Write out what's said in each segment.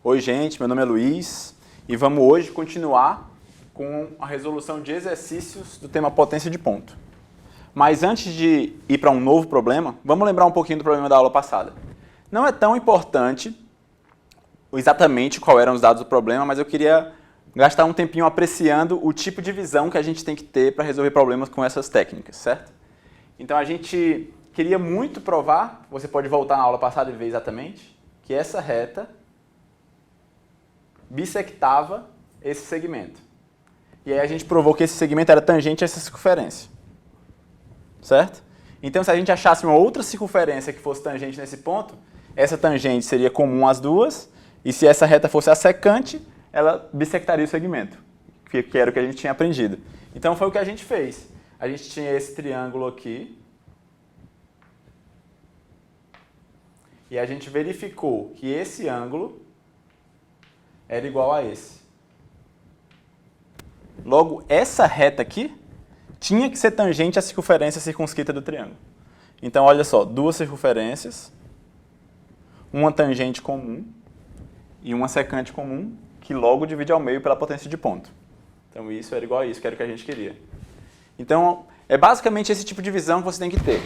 Oi, gente, meu nome é Luiz e vamos hoje continuar com a resolução de exercícios do tema potência de ponto. Mas antes de ir para um novo problema, vamos lembrar um pouquinho do problema da aula passada. Não é tão importante exatamente qual eram os dados do problema, mas eu queria gastar um tempinho apreciando o tipo de visão que a gente tem que ter para resolver problemas com essas técnicas, certo? Então a gente queria muito provar, você pode voltar na aula passada e ver exatamente, que essa reta bissectava esse segmento. E aí a gente provou que esse segmento era tangente a essa circunferência. Certo? Então se a gente achasse uma outra circunferência que fosse tangente nesse ponto, essa tangente seria comum às duas, e se essa reta fosse a secante, ela bissectaria o segmento, que era o que a gente tinha aprendido. Então foi o que a gente fez. A gente tinha esse triângulo aqui, e a gente verificou que esse ângulo era igual a esse. Logo, essa reta aqui tinha que ser tangente à circunferência circunscrita do triângulo. Então, olha só, duas circunferências, uma tangente comum e uma secante comum, que logo divide ao meio pela potência de ponto. Então, isso era igual a isso, que era o que a gente queria. Então, é basicamente esse tipo de visão que você tem que ter.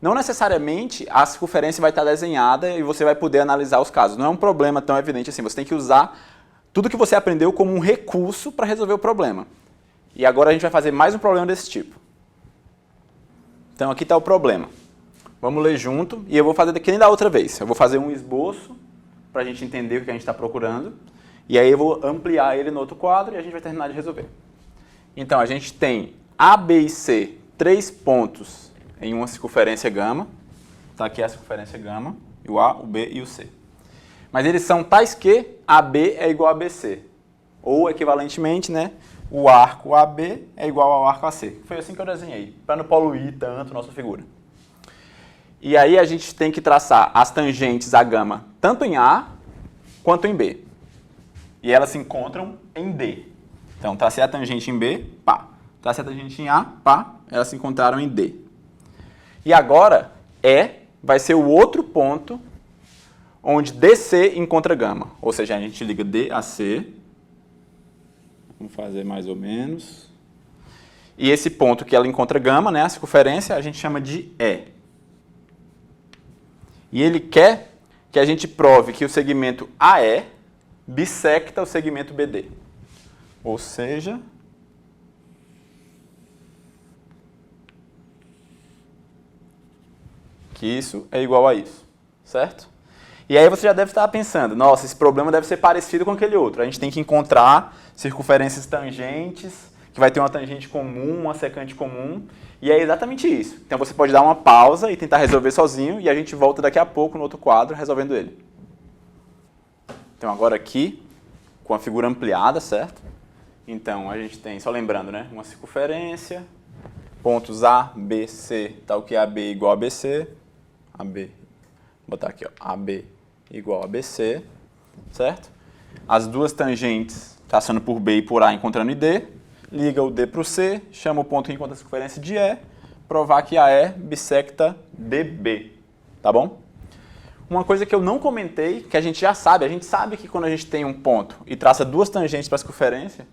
Não necessariamente a circunferência vai estar desenhada e você vai poder analisar os casos. Não é um problema tão evidente assim. Você tem que usar tudo que você aprendeu como um recurso para resolver o problema. E agora a gente vai fazer mais um problema desse tipo. Então aqui está o problema. Vamos ler junto e eu vou fazer que nem da outra vez. Eu vou fazer um esboço para a gente entender o que a gente está procurando. E aí eu vou ampliar ele no outro quadro e a gente vai terminar de resolver. Então a gente tem A, B e C, 3 pontos em uma circunferência gama. Então aqui é a circunferência gama, e o A, o B e o C. Mas eles são tais que AB é igual a BC. Ou, equivalentemente, né, o arco AB é igual ao arco AC. Foi assim que eu desenhei, para não poluir tanto a nossa figura. E aí a gente tem que traçar as tangentes à gama tanto em A quanto em B. E elas se encontram em D. Então, tracei a tangente em B, pá. Tracei a tangente em A, pá. Elas se encontraram em D. E agora, E vai ser o outro ponto onde DC encontra gama. Ou seja, a gente liga D a C. Vamos fazer mais ou menos. E esse ponto que ela encontra gama, né, a circunferência, a gente chama de E. E ele quer que a gente prove que o segmento AE bissecta o segmento BD. Ou seja, que isso é igual a isso. Certo? E aí você já deve estar pensando, nossa, esse problema deve ser parecido com aquele outro. A gente tem que encontrar circunferências tangentes, que vai ter uma tangente comum, uma secante comum, e é exatamente isso. Então você pode dar uma pausa e tentar resolver sozinho, e a gente volta daqui a pouco no outro quadro resolvendo ele. Então agora aqui, com a figura ampliada, certo? Então a gente tem, só lembrando, né, uma circunferência, pontos A, B, C, tal que AB igual a BC, AB, vou botar aqui, ó, AB igual a BC, certo? As duas tangentes traçando por B e por A encontrando em D, liga o D para o C, chama o ponto que encontra a circunferência de E, provar que AE bissecta DB, tá bom? Uma coisa que eu não comentei, que a gente já sabe, a gente sabe que quando a gente tem um ponto e traça duas tangentes para a circunferência,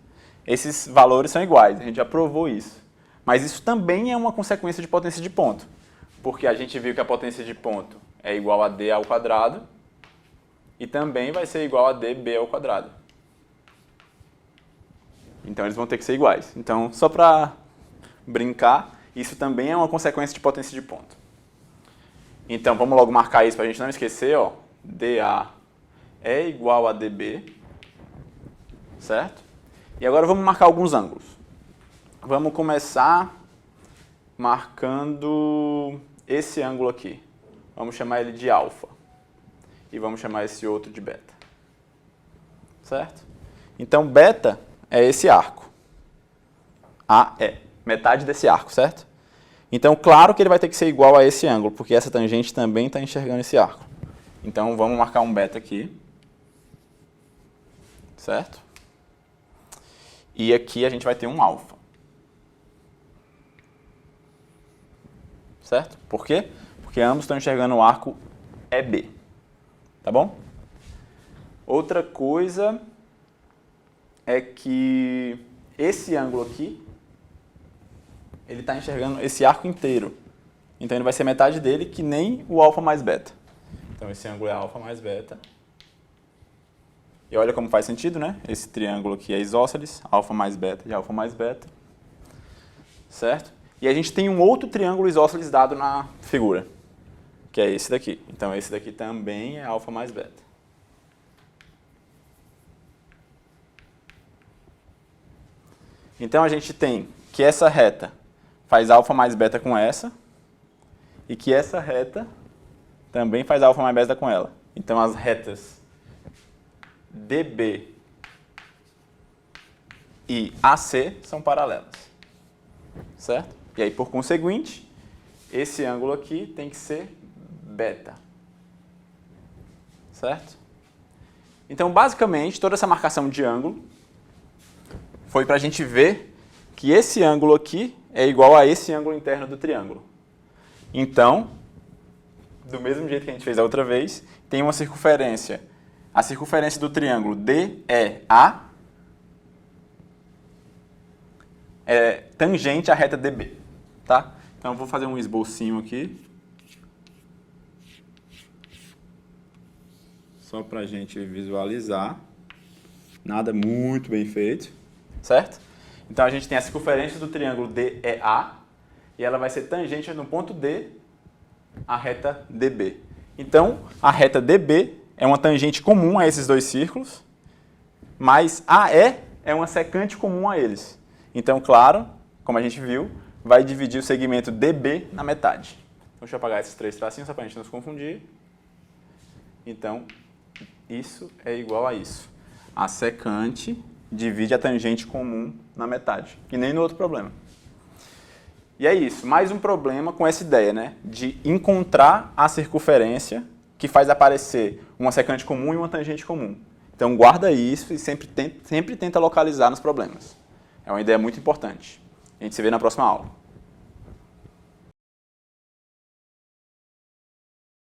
esses valores são iguais, a gente já provou isso. Mas isso também é uma consequência de potência de ponto, porque a gente viu que a potência de ponto é igual a D ao quadrado, e também vai ser igual a DB ao quadrado. Então eles vão ter que ser iguais. Então, só para brincar, isso também é uma consequência de potência de ponto. Então, vamos logo marcar isso para a gente não esquecer, ó. DA é igual a DB, certo? E agora vamos marcar alguns ângulos. Vamos começar marcando esse ângulo aqui. Vamos chamar ele de alfa. E vamos chamar esse outro de beta. Certo? Então, beta é esse arco. AE. Metade desse arco, certo? Então, claro que ele vai ter que ser igual a esse ângulo, porque essa tangente também está enxergando esse arco. Então, vamos marcar um beta aqui. Certo? E aqui a gente vai ter um alfa. Certo? Por quê? Porque ambos estão enxergando o arco EB. Tá bom? Outra coisa é que esse ângulo aqui, ele está enxergando esse arco inteiro. Então ele vai ser metade dele, que nem o alfa mais beta. Então esse ângulo é alfa mais beta. E olha como faz sentido, né? Esse triângulo aqui é isósceles, alfa mais beta e alfa mais beta. Certo? E a gente tem um outro triângulo isósceles dado na figura, que é esse daqui. Então esse daqui também é alfa mais beta. Então a gente tem que essa reta faz alfa mais beta com essa, e que essa reta também faz alfa mais beta com ela. Então as retas DB e AC são paralelas, certo? E aí, por conseguinte, esse ângulo aqui tem que ser beta, certo? Então, basicamente, toda essa marcação de ângulo foi para a gente ver que esse ângulo aqui é igual a esse ângulo interno do triângulo. Então, do mesmo jeito que a gente fez a outra vez, tem uma circunferência. A circunferência do triângulo DEA é tangente à reta DB, tá? Então, eu vou fazer um esbocinho aqui. Só para a gente visualizar. Nada muito bem feito, certo? Então, a gente tem a circunferência do triângulo DEA e ela vai ser tangente no ponto D à reta DB. Então, a reta DB é uma tangente comum a esses dois círculos, mas AE é uma secante comum a eles. Então, claro, como a gente viu, vai dividir o segmento DB na metade. Então, deixa eu apagar esses três tracinhos só para a gente não se confundir. Então, isso é igual a isso. A secante divide a tangente comum na metade, que nem no outro problema. E é isso, mais um problema com essa ideia, né, de encontrar a circunferência que faz aparecer uma secante comum e uma tangente comum. Então guarda isso e sempre tenta localizar nos problemas. É uma ideia muito importante. A gente se vê na próxima aula.